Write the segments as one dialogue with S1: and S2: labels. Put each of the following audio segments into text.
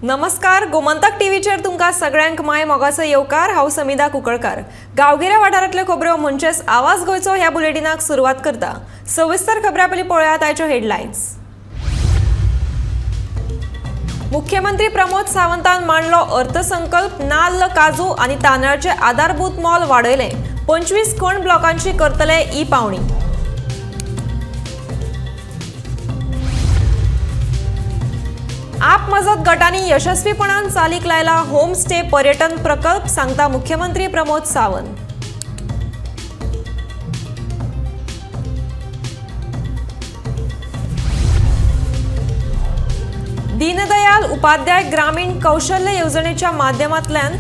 S1: नमस्कार, गोमंतक टीव्हीचेर तुमकां सगळ्यांक माय मोगाचो येवकार। हांव समिधा कुंकळकार। गांवगिऱ्या वाठारांतल्यो खबरो म्हणजेच आवाज गोंयचो ह्या बुलेटिनाक सुरवात करता। सविस्तर खबरां पयलीं पळयात आयच्यो हेडलायन्स। मुख्यमंत्री प्रमोद सावंतान मांडलो अर्थसंकल्प। नाल्ल, काजू आनी तांदळाचे आधारभूत मोल वाडयलें। 25 खण ब्लॉकांची करतले ई पावणी। आप मजत गटांनी यशस्वीपणान चालीक लायला होम स्टे पर्यटन प्रकल्प, सांगता मुख्यमंत्री प्रमोद सावंत। दीनदयाल उपाध्याय ग्रामीण कौशल्य योजनेच्या माध्यमांतल्यान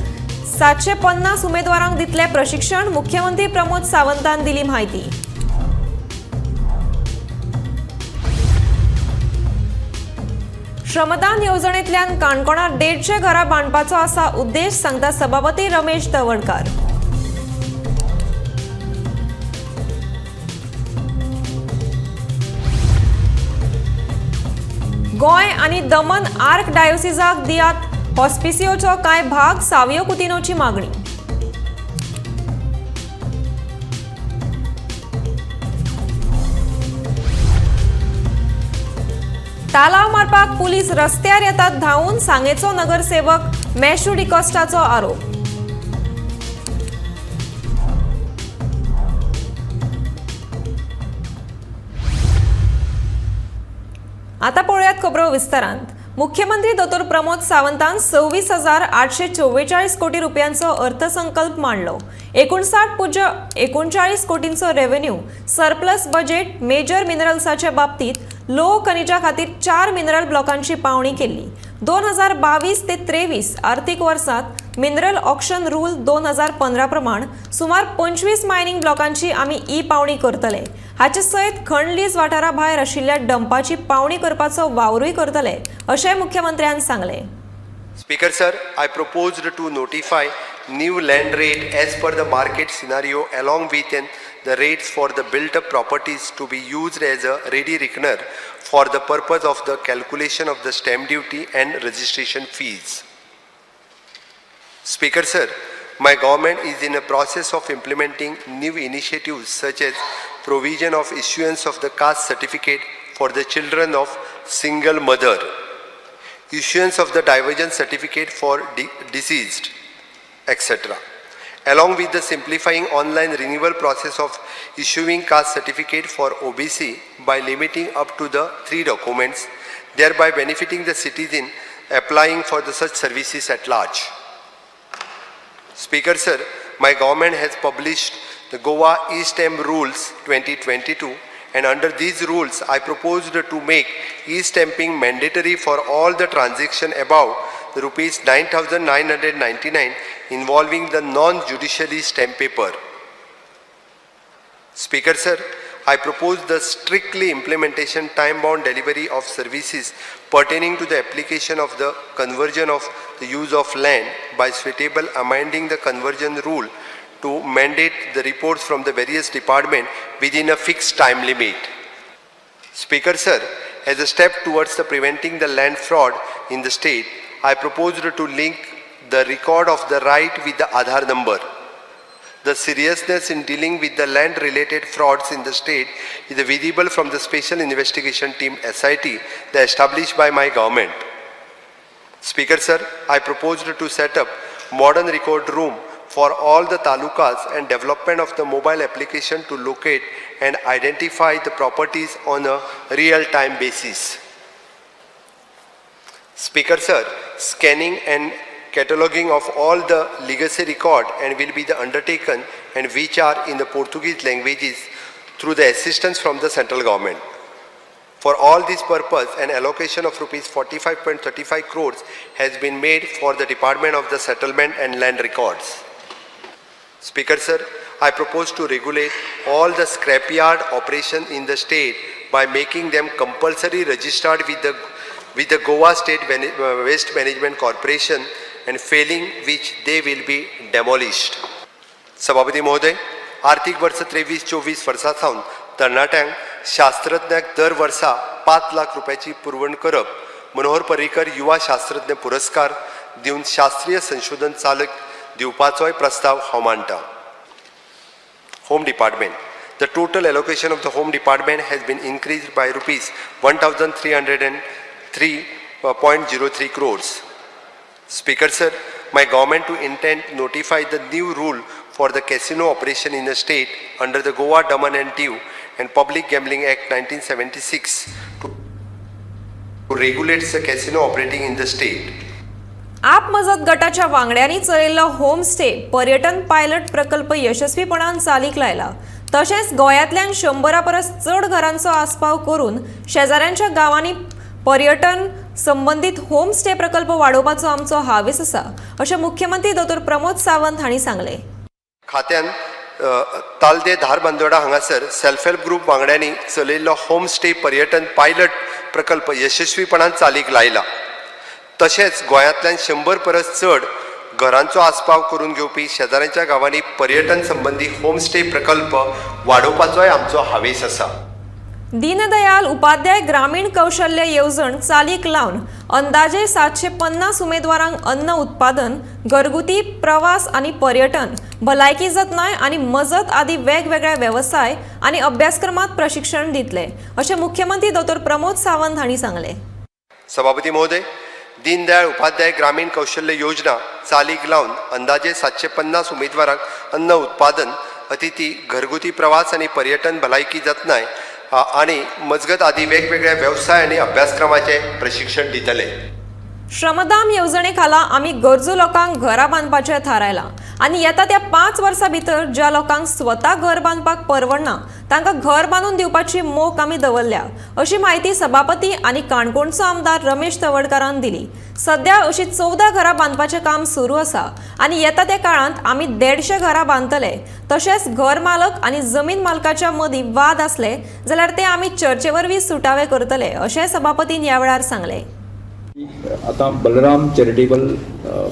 S1: 750 उमेदवारांक दितले प्रशिक्षण। मुख्यमंत्री प्रमोद सावंतान दिली माहिती। श्रमदान योजनेंतल्यान काणकोणांत 150 घरां बांदपाचो आसा उद्देश, सांगता सभापती रमेश तवडकार। गोंय आनी दमन आर्क डायोसिसाक दियात हॉस्पिसियोचो कांय भाग, सावियो कुतिनोची मागणी। तालाव मारपाक पुलीस रस्त्यार येतात धांवून, सांगेचो नगरसेवक मेशू डिकॉस्टाचो आरोप। आता पळयात खबरो विस्तारांत। मुख्यमंत्री दोतोर प्रमोद सावंतान 26,844 कोटी रुपयांचो अर्थसंकल्प मांडलो। 59.39 कोटींचो रेव्हेन्यू सरप्लस बजेट मेजर मिनरल्साच्या बाबतीत लोह खनिजा खातीर 4 मिनरल ब्लॉकांची पावणी केली। 2022 ते 23 आर्थीक वर्सात मिनरल ऑक्शन रूल 2015 प्रमाण सुमार 25 मायनिंग ब्लॉकांची आमी ई पावणी करतले। हाचे सयत खण लीज वाठारा भायर आशिल्ल्या डंपाची पावणी करपाचो वावरूय करतले, अशें मुख्यमंत्र्यान सांगले।
S2: Speaker sir, I proposed to notify new land rate as per the market scenario along with the rates for the built-up properties to be used as a ready reckoner for the purpose of the calculation of the stamp duty and registration fees. Speaker sir, my government is in a process of implementing new initiatives such as provision of issuance of the caste certificate for the children of single mother, issuance of the divergence certificate for deceased, etc. Along with the simplifying online renewal process of issuing caste certificate for OBC by limiting up to the 3 documents, thereby benefiting the citizen applying for the such services at large. Speaker sir, my government has published the Goa e-stamp rules 2022, and under these rules I proposed to make e-stamping mandatory for all the transaction above the rupees 9,999 involving the non-judicially stamped paper. Speaker sir, I propose the strictly implementation time-bound delivery of services pertaining to the application of the conversion of the use of land by suitable amending the conversion rule to mandate the reports from the various departments within a fixed time limit. Speaker sir, as a step towards the preventing the land fraud in the state, I proposed to link the record of the right with the Aadhaar number. The seriousness in dealing with the land-related frauds in the state is visible from the Special Investigation Team SIT that established by my government. Speaker sir, I proposed to set up modern record room for all the talukas and development of the mobile application to locate and identify the properties on a real-time basis. Speaker sir, scanning and cataloging of all the legacy record and will be the undertaken and which are in the Portuguese languages through the assistance from the central government. For all this purpose, an allocation of rupees 45.35 crores has been made for the Department of the Settlement and Land Records. Speaker sir, I propose to regulate all the scrapyard operation in the state by making them compulsory registered with the Goa State Waste Management Corporation, and failing which they will be demolished. सभापती महोदय, आर्थिक वर्ष 23-24 वर्सा सावन तरणाट्यांक शास्त्रज्ञाक दर वर्सा 5 लाख रुपयाची पुरवण करप मनोहर पर्रीकर युवा शास्त्रज्ञ पुरस्कार दिवन शास्त्रीय संशोधन चालक दिवपाचोय प्रस्ताव हांव मांडटां. Home Department. The total allocation of the Home Department has been increased by rupees 1,303.03 crores. Speaker sir, my government to intend notify the new rule for the casino operation in the state under the Goa Daman and Diu and Public Gambling Act 1976 to regulate the casino operating in the state.
S1: आप मजत गटाच्या वांगड्यांनी चलयल्लो homestay पर्यटन pilot प्रकल्प यशस्वीपणान चालीक लायला. तशेंच गोंयांतल्यान 100 परस चड घरांचो आस्पाव करून शेजाऱ्यांच्या गांवांनी पर्यटन संबंधित होमस्टे प्रकल्प वाडोवपाचो आमचो हावेस आसा, अशें मुख्यमंत्री डॉ. प्रमोद सावंत हांणी सांगलें.
S2: खात्यान तालदे धारबांदोडा हांगासर सेल्फ हेल्प ग्रुप वांगड्यांनी चलयल्लो होमस्टे पर्यटन पायलट प्रकल्प यशस्वीपणान चालीक लायला. तशेंच गोंयांतल्यान 100 परस चड घरांचो आस्पाव करून घेवपी शेजाऱ्यांच्या गांवांनी पर्यटन संबंधी होमस्टे प्रकल्प वाडोवपाचोय आमचो हावेस आसा.
S1: दीनदयाल उपाध्याय ग्रामीण कौशल्य येवजण चालीक लावन अंदाजे 750 उमेदवारांक अन्न उत्पादन, घरगुती प्रवास आनी पर्यटन, भलायकी जतनाय आनी मजत आदी वेगवेगळ्या व्यवसाय आनी अभ्यासक्रमात प्रशिक्षण दितले, अशें मुख्यमंत्री डॉ. प्रमोद सावंत हांणी सांगलें.
S2: सभापती महोदय, दीनदयाळ उपाध्याय ग्रामीण कौशल्य योजना चालीक लावन अंदाजे 750 उमेदवारांक अन्न उत्पादन, अतिथी, घरगुती प्रवास आनी पर्यटन, भलायकी जतनाय आनी मजगत आदी वेगवेगळ्या व्यवसाय आनी अभ्यासक्रमाचे प्रशिक्षण दितले.
S1: श्रमदान येवजणे खाला आमी गरजू लोकांक घरां बांदपाचें थारायलां आनी येता त्या 5 वर्सां भितर ज्या लोकांक स्वता घर बांदपाक परवडना तांकां घर बांदून दिवपाची मोख आमी दवरल्या, अशी माहिती सभापती आनी काणकोणचो आमदार रमेश तवडकारान दिली. सध्या अशी 14 घरां बांदपाचें काम सुरू आसा आनी येता त्या काळांत आमी 150 घरां बांदतले. तशेंच घर मालक आनी जमीन मालकाच्या मदीं वाद आसले जाल्यार ते आमी चर्चे वरवीं सुटावे करतले, अशें सभापतीन ह्या वेळार सांगलें.
S3: आता बलराम चॅरिटेबल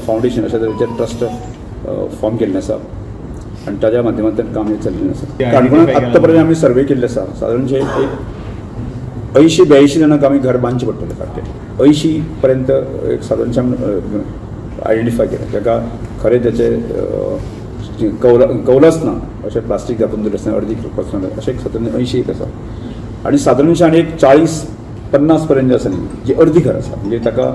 S3: फाउंडेशन अशा तरेचे ट्रस्ट फॉर्म केल्लें आसा आनी ताज्या माध्यमांतल्यान काम चल्लें आसा. काणकोणांत आत्ता पर्यंत आमी सर्वे केल्ले आसा. सादारणशे एक 80-82 जाणांक आमी घर बांदचें पडटलें सारकें. 80 पर्यंत एक सादारणशे आयडेंटिफाय केलें, ताका खरें तेचे कौलच ना, अशें प्लास्टीक घालून दवरलें आसतना अर्दी करपाचो अशें 80 एक आसा. आनी सादारणशे आनी एक 40-50 पर्यंत आसा न्ही, जी अर्दी घर आसा, म्हणजे ताका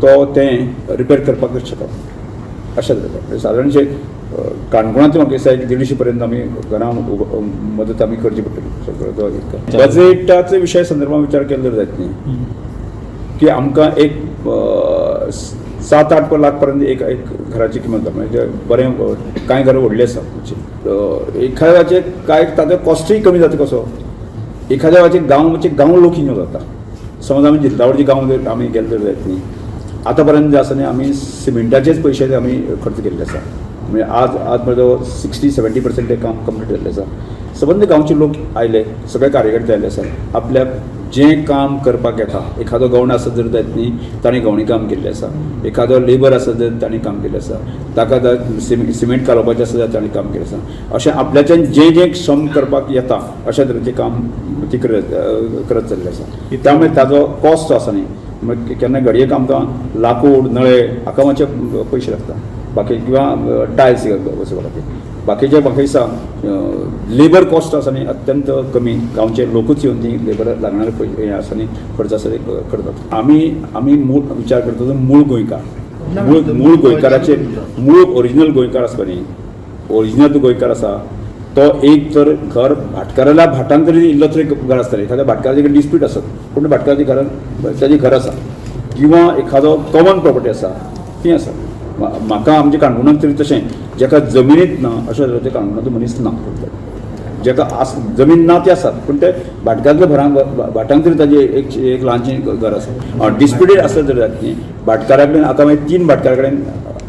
S3: तो तें रिपेर करपाकच शकता अशें जाता. सादारणशे काणकोणांत म्हाका दिसता 150 पर्यंत आमी घरां मदत आमी करची पडटली. बजेटाचो विशय संदर्भात विचार केलो जायत न्ही, की आमकां एक 7-8 लाख पर्यंत एक घराची किंमत जाता. म्हणजे बरें कांय घरां व्हडलीं आसा, एखाद्याचे कांय ताचो कॉस्टूय कमी जाता. कसो एखाद्या गांव लोक इन्वॉल्व जाता. समज आमी जिल्लावरची गांव जर आमी गेले तर जायत न्ही, आतां पर्यंत जे आसा न्ही आमी सिमेंटाचेच पयशे आमी खर्च केल्ले आसा. म्हणजे आज पर्यंत 60-70% ते काम कंप्लीट जाल्लें आसा. सबंद गांवचे लोक आयले, सगळे कार्यकर्ते आयले आसा. आपल्याक जें काम करपाक येता, एखादो गवंड आसत जर जायत न्ही ताणें गवणी काम केल्लें आसा, एखादो लेबर आसत जर ताणें काम केल्लें आसा, ताका सिमेंट घालोवपाचें आसा जाल्यार ताणें काम केलें आसा. अशें आपल्याच्यान जें श्रम करपाक येता अशा तरेचें काम ती करत चल्लें आसा. त्यामुळे ताजो कॉस्ट जो आसा न्ही, केन्ना घडयेक आमकां लाकूड, नळे हाका मातशे पयशे लागता, बाकी किंवा टायल्स बसोवपा खातीर. बाकीचे म्हाका दिसता लेबर कॉस्ट आसा न्ही अत्यंत कमी. गांवचे लोकूच येवन ती लेबर लागणारे पयशे हें आसा न्ही खर्च आसा ते करतात. आमी मूळ विचार करता मूळ गोंयकार, मूळ गोंयकाराचे मूळ ओरिजिनल गोंयकार आसता न्ही, ओरिजिनल गोंयकार आसा तो एक तर घर भाटकाराला भाटांत तरी इल्लो तरी घर आसतलें. एखाद्या भाटकाराचे कडेन डिस्प्यूट आसत पूण भाटकाराच्या घरान ताजें घर आसा, किंवा एखादो कॉमन प्रॉपर्टी आसा ती आसा. म्हाका आमच्या काणकोणांत तरी तशें जेका जमिनीत ना अशें तरेचे काणकोणाचो मनीस ना. जेका जमीन ना ती आसात पूण ते भाटकारांतल्या भाटांक तरी ताजें एक ल्हानशें घर आसा. डिस्प्युटेड आसत जर जात न्ही भाटकारा कडेन. आतां हांवें 3 भाटकारा कडेन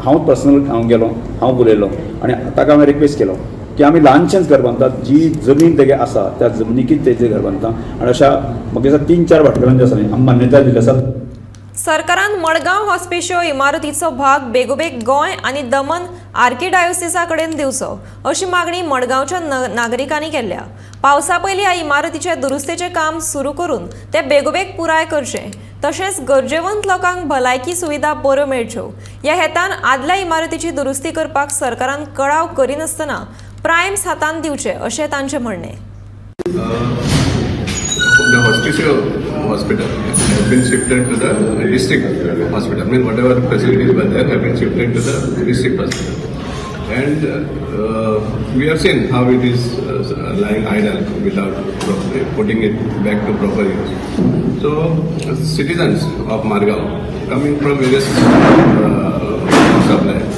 S3: हांव पर्सनल गेलो, हांव उलयलो आनी ताका हांवें रिक्वेस्ट केलो की आमी ल्हानशेंच घर बांदतात, जी जमीन तेगे आसा त्या जमनीकीत तेजें घर बांदता. आनी अशा म्हाका दिसता 3-4 भाटकारांचे आसा न्ही आमी मान्यताय दिली आसा.
S1: सरकारान मडगांव हॉस्पिशियो इमारतीचो भाग बेगोबेग गोंय आणि दमन आर्किडायोसिसा कडेन दिवचो अशी मागणी मडगांवच्या नागरिकांनी केल्या। पावसा पयलीं ह्या इमारतीचे दुरुस्तेचे काम सुरू करून ते बेगोबेग पुराय करचे, तशेंच गरजेवंत लोकांक भलायकी सुविधा बऱ्यो मेळच्यो ह्या हेतान आदल्या इमारतीची दुरुस्ती करपाक सरकारान कळाव करिनासतना प्रायम्स हातान दिवचे अशें तांचें म्हणणें।
S4: The hospital has been shifted to the district hospital. I mean, whatever facilities were there have been shifted to the district hospital. And we have seen how it is lying idle without putting it back to proper use. So, citizens of Margao, coming from various suppliers,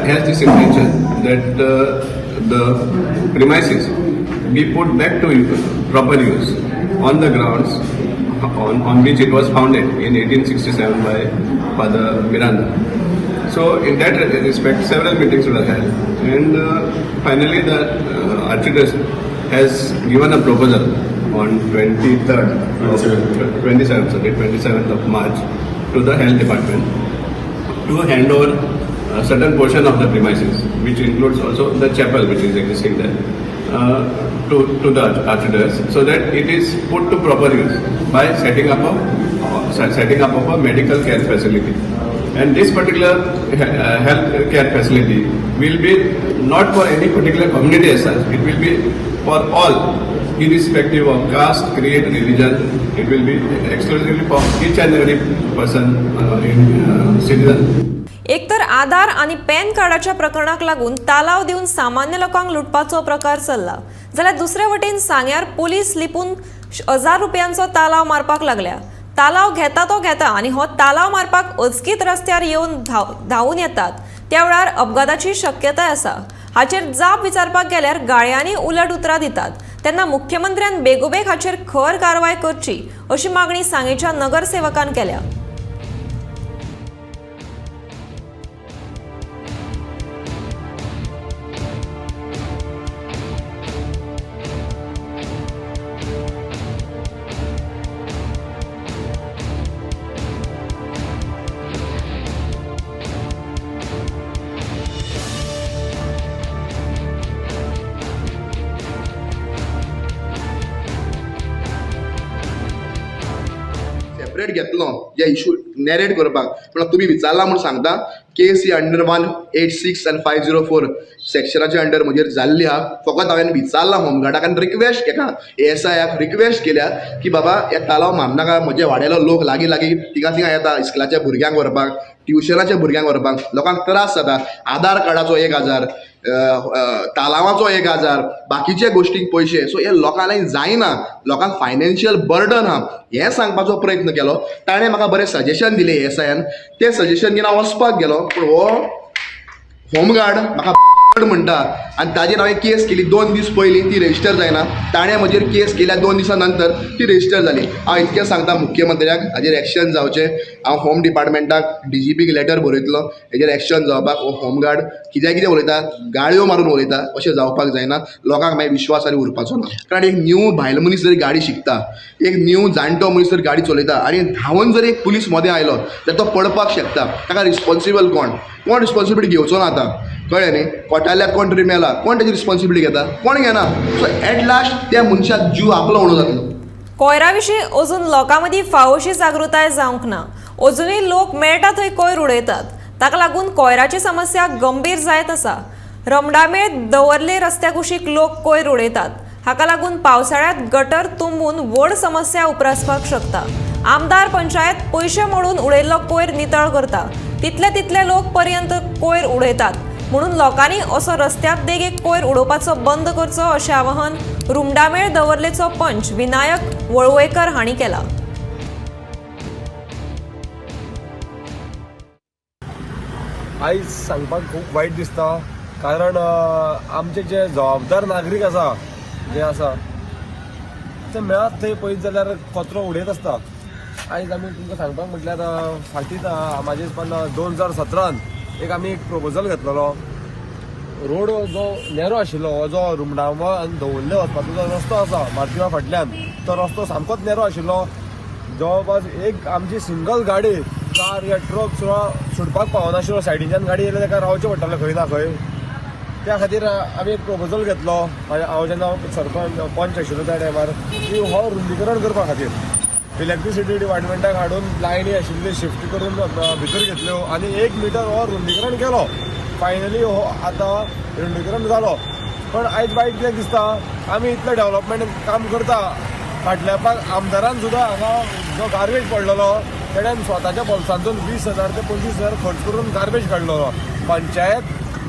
S4: has this intention that the premises be put back to proper use on the grounds on which it was founded in 1867 by Father Miranda. So in that respect, several meetings were held, and finally the Archdiocese has given a proposal on 27th of March to the Health Department to hand over a certain portion of the premises, which includes also the chapel which is existing there, to the Archdiocese, so that it is put to proper use by setting up of a medical care facility. And this particular health care facility will be not for any particular community as such. It will be for all, irrespective of caste, creed, religion. It will be exclusively for each and every person citizen.
S1: एकतर आधार आणि pan कार्डाच्या प्रकरणाक लागून तालाव दिवन सामान्य लोकांक लुटपाचो प्रकार चल्ला, जाल्यार दुसरे वटेन सांग्यार पोलीस लिपून 1000 रुपयांचो तालाव मारपाक लागल्या। तालाव घेता तो घेता आणि हो तालाव मारपाक अचकीत रस्त्यार येवन धावून येतात त्या वेळार अपघाताची शक्यताय आसा। हाचेर जाप विचारपाक गेल्यार गाळयांनी उलट उतरां दितात तेन्ना मुख्यमंत्र्यान बेगोबेग हाचेर खर कारवाय करची अशी मागणी सांगेच्या नगरसेवकान केल्या।
S5: सेपरेट घेतलो जे इशू नॅरेट करपाक, पण तुमी विचारला म्हूण सांगता केस ही अंडर 186 आनी 504 सेक्शनाच्या अंडर म्हजेर जाल्ली आहा। फकत हांवें विचारला होमगार्डाक आनी रिक्वेस्ट केला, ASIक रिक्वेस्ट केल्या की बाबा हे तालाव मारनाका, म्हजे वाड्यालो लोक लागीं लागीं थिंगा येता इस्कुलाच्या भुरग्यांक व्हरपाक, ट्युशनाच्या भुरग्यांक व्हरपाक, लोकांक त्रास जाता। आधार कार्डाचो 1000, तालावाचो 1000, बाकीचे गोष्टीक पयशे, सो हे लोकांक जायना, लोकांक फायनान्शियल बर्डन आहा हें सांगपाचो प्रयत्न केलो। ताणें म्हाका बरें सजेशन दिलें ASIन, तें सजेशन घेवन हांव वचपाक गेलो, पूण हो होमगार्ड म्हाका म्हणटा आनी ताजेर हांवें केस केली। 2 दीस पयलीं ती रेजिस्टर जायना, ताणें म्हजेर केस केल्या 2 दिसां नंतर ती रेजिस्टर जाली। हांव इतकें सांगता मुख्यमंत्र्याक हाजेर एक्शन जावचें। हांव होम डिपार्टमेंटाक DGPक लेटर बरयतलो हेजेर एक्शन जावपाक। हो होमगार्ड कितें उलयता, गाळयो मारून उलयता, अशें जावपाक जायना। लोकांक मागीर विश्वासार उरपाचो ना, कारण एक न्यू भायलो मनीस जर गाडी शिकता, एक न्यू जाणटो मनीस जर गाडी चलयता आनी धांवन जर एक पुलीस मदें आयलो जाल्यार तो पडपाक शकता। ताका रिस्पॉन्सिबल कोण रिस्पॉन्सिबिलिटी घेवचो ना आतां, कळ्ळें न्ही। कोटायल्याक कोण तरी मेला, कोण ताची रिस्पॉन्सिबिलिटी घेता, कोण घेना। सो एट लास्ट त्या मनशाक जीव आपलो उणो जातलो।
S1: कोयरा विशीं अजून लोकां मदीं फावोशी जागृताय जावंक ना। अजुनूय लोक मेळटा थंय कोयर उडयतात, ताका लागून कोयराची समस्या गंभीर जायत आसा। रमडामेळ दवर्ले रस्त्या कुशीक लोक कोयर उडयतात, हाका लागून पावसाळ्यांत गटर तुंबून व्हड समस्या उप्रासपाक शकता। आमदार पंचायत पयशे मोडून उडयल्लो कोयर नितळ करता, तितले लोक पर्यंत कोयर उडयतात, म्हणून लोकांनी असो रस्त्यार देगेक कोयर उडोवपाचो बंद करचो अशें आवाहन रुमडामेळ दवर्लेचो पंच विनायक वळवयकर हांणी केलां।
S6: आयज सांगपाक खूब वायट दिसता, कारण आमचे जे जबाबदार नागरीक आसा ते मेळत थंय पळयत जाल्यार कचरो उडयत आसता। आयज आमी तुमकां सांगपाक म्हटल्यार फाटीं म्हाजे हिसपान 2017 एक प्रपोजल घेतलेलो। रोड जो नेरो आशिल्लो, हो जो रुमडावळ आनी दवल्ले वचपाचो जो रस्तो आसा मारुतीवा फाटल्यान, तो रस्तो सामकोच नेरो आशिल्लो। जवळपास एक आमची सिंगल गाडी कार या ट्रक सुद्दां सुटपाक पावनाशिल्लो सायडीच्यान गाडी येयल्यार ताका रावचें पडटालें खंय ना खंय त्या खातीर आमी एक प्रपोजल घेतलो हांव जेन्ना सरपंच पंच आशिल्लो त्या टायमार की हो रुंदीकरण करपा खातीर इलेक्ट्रिसिटी डिपार्टमेंटाक हाडून लायनी आशिल्ली शिफ्ट करून भितर घेतल्यो आनी 1 मिटर हो रुंदीकरण केलो फायनली हो आतां रुंदीकरण जालो पण आयज वायट कितें दिसता आमी इतलें डेव्हलपमेंट काम करता फाटल्या आमदारान सुद्दां हांगा जो गार्बेज पडलेलो तेणेन स्वताच्या बोल्सांतून 20,000 ते 25,000 खर्च करून गार्बेज काडलेलो पंचायत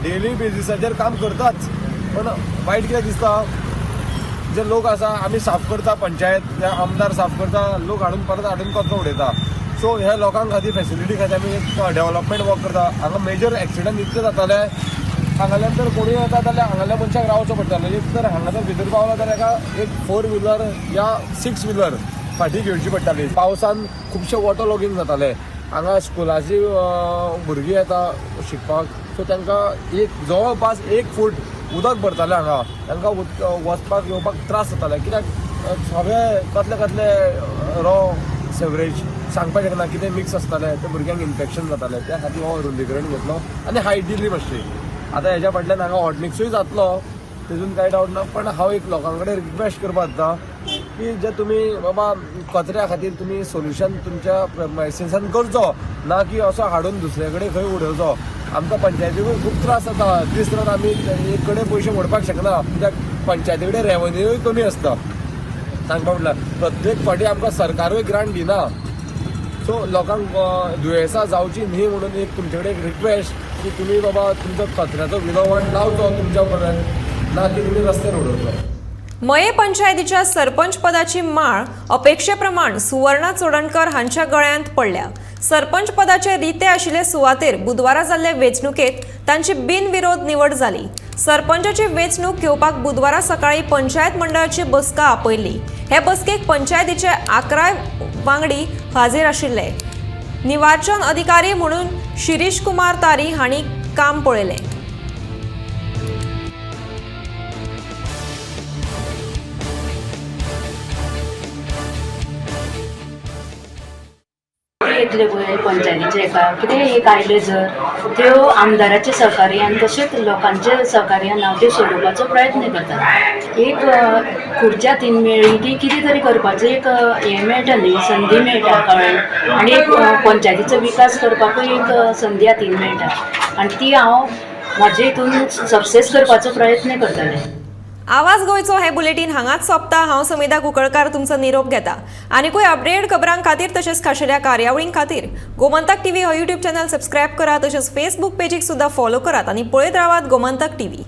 S6: डेली बेजिसाचेर काम करताच पण वायट कितें दिसता जे लोक आसा आमी साफ करता पंचायत ते आमदार साफ करता लोक हाडून परत हाडून कचरो उडयता सो ह्या लोकांक खातीर फेसिलिटी खातीर आमी एक डेव्हलपमेंट वर्क करता हांगा मेजर एक्सिडंट इतले जाताले हांगाल्यान जर कोणूय येता जाल्यार हांगाल्या मनशाक रावचो पडटालो एक तर हांगासर भितर पावलो जाल्यार एका एक 4 व्हिलर या 6 व्हिलर फाटीं घेवची पडटाली पावसान खुबशे वॉटर लॉगिंग जाताले हांगा स्कुलाची भुरगीं येता शिकपाक सो तांकां एक जवळपास 1 फूट उदक भरतालें हांगा तांकां वचपाक येवपाक त्रास जाताले कित्याक सगळे कसले रो सेवरेज सांगपाक शकना कितें मिक्स आसतालें त्या भुरग्यांक इन्फेक्शन जातालें त्या खातीर हो रुंदीकरण घेतलो आनी हायट दिली मातशी आतां हेज्या फाटल्यान हांगा हॉट मिक्सूय जातलो तेतून कांय डावट ना पण हांव एक लोकां कडेन रिक्वेस्ट करपाक जाता की जे तुमी बाबा कचऱ्या खातीर तुमी सोल्युशन तुमच्या मेसेन्सान करचो ना की असो हाडून दुसरे कडेन खंय उडोवचो आमकां पंचायतीकूय खूब त्रास जाता दीस रात आमी एक कडेन पयशे मोडपाक शकना कित्याक पंचायती कडेन रेवन्यूय कमी आसता सांगपा म्हटल्यार प्रत्येक फावटी आमकां सरकारूय ग्रांट दिना सो लोकांक दुयेंसां जावची न्ही म्हणून एक तुमचे कडेन एक रिक्वेस्ट की तुमी बाबा तुमचो कचऱ्याचो विलोवण लावचो तुमच्या पर्यंत ना की तुमी रस्त्यार उडोवचो
S1: मये पंचायतीच्या सरपंच पदाची माळ अपेक्षेप्रमाण सुवर्णा चोडणकर हांच्या गळ्यांत पडल्या सरपंच पदाचे रिते आशिल्ले सुवातेर बुधवारा जाल्ले वेंचणुकेत तांची बिनविरोध निवड जाली सरपंचाची वेंचणूक घेवपाक बुधवारा सकाळी पंचायत मंडळाची बसका आपयल्ली हे बसकेक पंचायतीचे 11 वांगडी हाजीर आशिल्ले निवार्चन अधिकारी म्हणून शिरीष कुमार तारी हांणी काम पळयलें
S7: येतले पळय पंचायतीचे एका कितें एक आयले जर त्यो आमदाराच्या सहकार्यान तशेंच लोकांच्या सहकार्यान हांव त्यो सोडोवपाचो प्रयत्न करता एक खुर्च्या तीन मेळ्ळी की कितें तरी करपाचो एक हें मेळटा न्ही संदी मेळटा कळ्ळें आनी एक पंचायतीचो विकास करपाकूय एक संदी हातीन मेळटा आनी ती हांव म्हाजे हितून सक्सेस करपाचो प्रयत्न करतलें
S1: आवाज गोंयचो हे बुलेटिन हांगाच सोंपता हांव समिधा कुंकळकार तुमचो निरोप घेता आनीकूय अपडेट खबरां खातीर तशेंच खाशेल्या कार्यावळीं खातीर गोमंतक टीव्ही हो यूट्यूब चॅनल सबस्क्रायब करात तशेंच फेसबूक पेजीक सुद्दां फॉलो करात आनी पळयत रावात गोमंतक टीव्ही